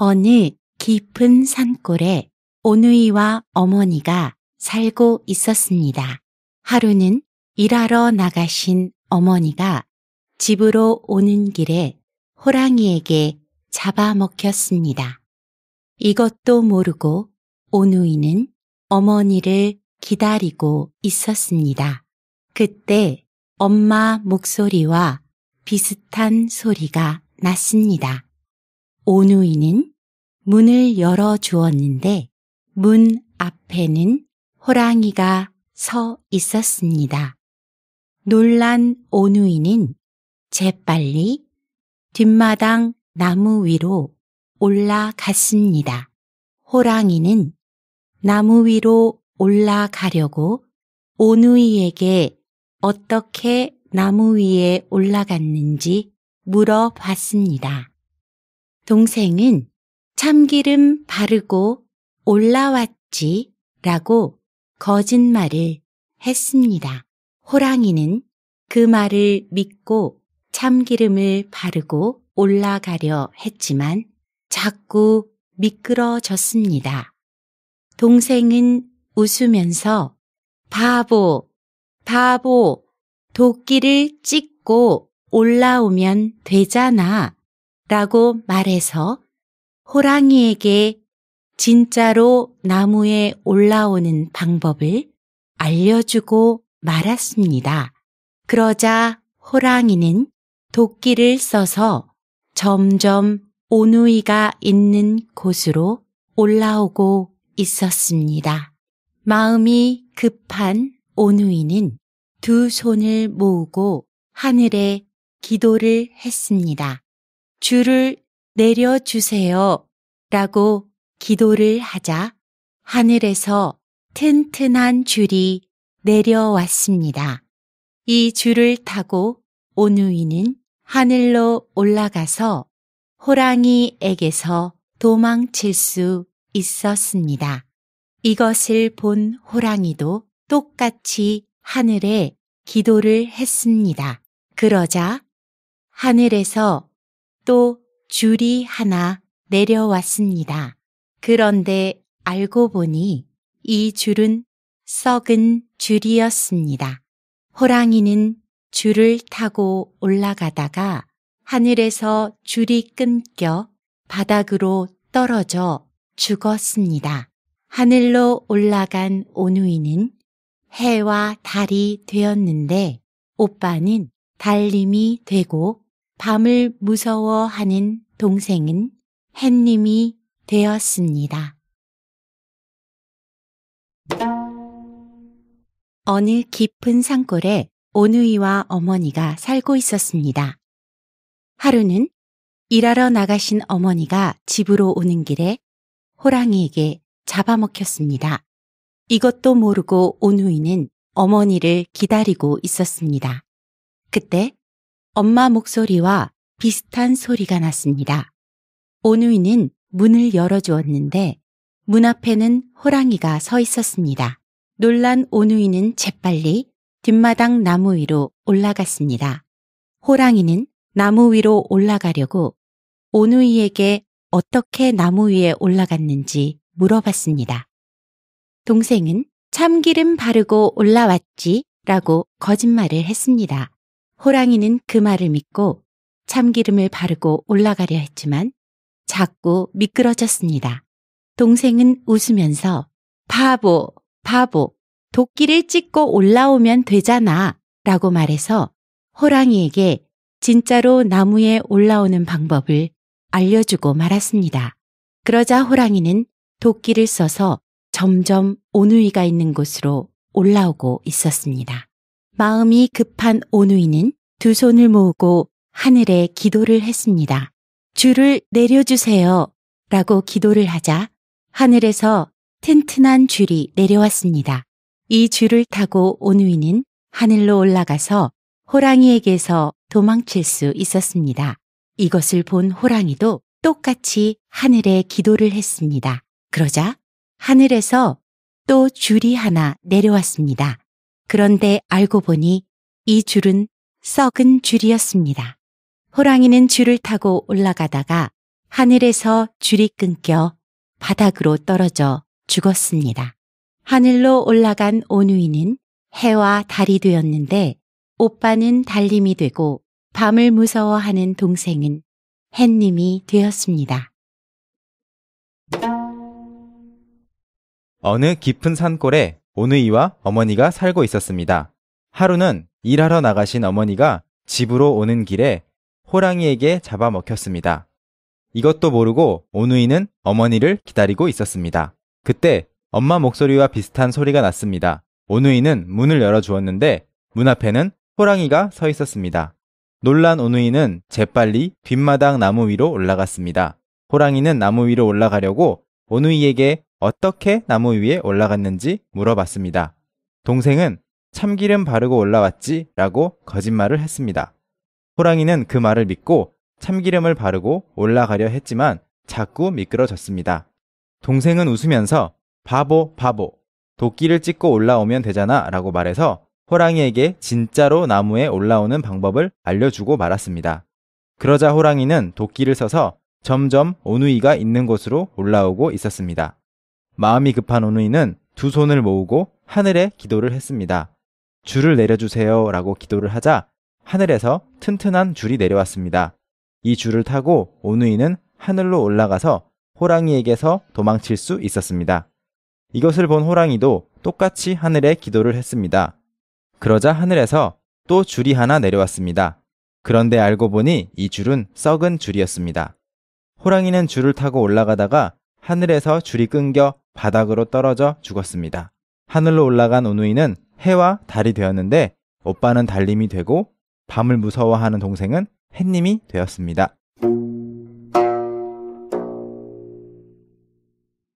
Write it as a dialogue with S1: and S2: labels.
S1: 어느 깊은 산골에 오누이와 어머니가 살고 있었습니다. 하루는 일하러 나가신 어머니가 집으로 오는 길에 호랑이에게 잡아먹혔습니다. 이것도 모르고 오누이는 어머니를 기다리고 있었습니다. 그때 엄마 목소리와 비슷한 소리가 났습니다. 오누이는 문을 열어주었는데 문 앞에는 호랑이가 서 있었습니다. 놀란 오누이는 재빨리 뒷마당 나무 위로 올라갔습니다. 호랑이는 나무 위로 올라가려고 오누이에게 어떻게 나무 위에 올라갔는지 물어봤습니다. 동생은 참기름 바르고 올라왔지 라고 거짓말을 했습니다. 호랑이는 그 말을 믿고 참기름을 바르고 올라가려 했지만 자꾸 미끄러졌습니다. 동생은 웃으면서 바보, 바보, 도끼를 찍고 올라오면 되잖아 라고 말해서 호랑이에게 진짜로 나무에 올라오는 방법을 알려주고 말았습니다. 그러자 호랑이는 도끼를 써서 점점 오누이가 있는 곳으로 올라오고 있었습니다. 마음이 급한 오누이는 두 손을 모으고 하늘에 기도를 했습니다. 줄을 내려주세요 라고 기도를 하자 하늘에서 튼튼한 줄이 내려왔습니다. 이 줄을 타고 오누이는 하늘로 올라가서 호랑이에게서 도망칠 수 있었습니다. 이것을 본 호랑이도 똑같이 하늘에 기도를 했습니다. 그러자 하늘에서 또 줄이 하나 내려왔습니다. 그런데 알고 보니 이 줄은 썩은 줄이었습니다. 호랑이는 줄을 타고 올라가다가 하늘에서 줄이 끊겨 바닥으로 떨어져 죽었습니다. 하늘로 올라간 오누이는 해와 달이 되었는데 오빠는 달님이 되고 밤을 무서워하는 동생은 햇님이 되었습니다. 어느 깊은 산골에 오누이와 어머니가 살고 있었습니다. 하루는 일하러 나가신 어머니가 집으로 오는 길에 호랑이에게 잡아먹혔습니다. 이것도 모르고 오누이는 어머니를 기다리고 있었습니다. 그때 엄마 목소리와 비슷한 소리가 났습니다. 오누이는 문을 열어주었는데 문 앞에는 호랑이가 서 있었습니다. 놀란 오누이는 재빨리 뒷마당 나무 위로 올라갔습니다. 호랑이는 나무 위로 올라가려고 오누이에게 어떻게 나무 위에 올라갔는지 물어봤습니다. 동생은 참기름 바르고 올라왔지 라고 거짓말을 했습니다. 호랑이는 그 말을 믿고 참기름을 바르고 올라가려 했지만 자꾸 미끄러졌습니다. 동생은 웃으면서 바보, 바보, 도끼를 찍고 올라오면 되잖아 라고 말해서 호랑이에게 진짜로 나무에 올라오는 방법을 알려주고 말았습니다. 그러자 호랑이는 도끼를 써서 점점 오누이가 있는 곳으로 올라오고 있었습니다. 마음이 급한 오누이는 두 손을 모으고 하늘에 기도를 했습니다. 줄을 내려주세요 라고 기도를 하자 하늘에서 튼튼한 줄이 내려왔습니다. 이 줄을 타고 오누이는 하늘로 올라가서 호랑이에게서 도망칠 수 있었습니다. 이것을 본 호랑이도 똑같이 하늘에 기도를 했습니다. 그러자 하늘에서 또 줄이 하나 내려왔습니다. 그런데 알고 보니 이 줄은 썩은 줄이었습니다. 호랑이는 줄을 타고 올라가다가 하늘에서 줄이 끊겨 바닥으로 떨어져 죽었습니다. 하늘로 올라간 오누이는 해와 달이 되었는데 오빠는 달님이 되고 밤을 무서워하는 동생은 햇님이 되었습니다.
S2: 어느 깊은 산골에 오누이와 어머니가 살고 있었습니다. 하루는 일하러 나가신 어머니가 집으로 오는 길에 호랑이에게 잡아먹혔습니다. 이것도 모르고 오누이는 어머니를 기다리고 있었습니다. 그때 엄마 목소리와 비슷한 소리가 났습니다. 오누이는 문을 열어주었는데 문 앞에는 호랑이가 서 있었습니다. 놀란 오누이는 재빨리 뒷마당 나무 위로 올라갔습니다. 호랑이는 나무 위로 올라가려고 오누이에게 어떻게 나무 위에 올라갔는지 물어봤습니다. 동생은 참기름 바르고 올라왔지 라고 거짓말을 했습니다. 호랑이는 그 말을 믿고 참기름을 바르고 올라가려 했지만 자꾸 미끄러졌습니다. 동생은 웃으면서 바보 바보 도끼를 찍고 올라오면 되잖아 라고 말해서 호랑이에게 진짜로 나무에 올라오는 방법을 알려주고 말았습니다. 그러자 호랑이는 도끼를 써서 점점 오누이가 있는 곳으로 올라오고 있었습니다. 마음이 급한 오누이는 두 손을 모으고 하늘에 기도를 했습니다. 줄을 내려주세요 라고 기도를 하자 하늘에서 튼튼한 줄이 내려왔습니다. 이 줄을 타고 오누이는 하늘로 올라가서 호랑이에게서 도망칠 수 있었습니다. 이것을 본 호랑이도 똑같이 하늘에 기도를 했습니다. 그러자 하늘에서 또 줄이 하나 내려왔습니다. 그런데 알고 보니 이 줄은 썩은 줄이었습니다. 호랑이는 줄을 타고 올라가다가 하늘에서 줄이 끊겨 바닥으로 떨어져 죽었습니다. 하늘로 올라간 오누이는 해와 달이 되었는데 오빠는 달님이 되고 밤을 무서워하는 동생은 햇님이 되었습니다.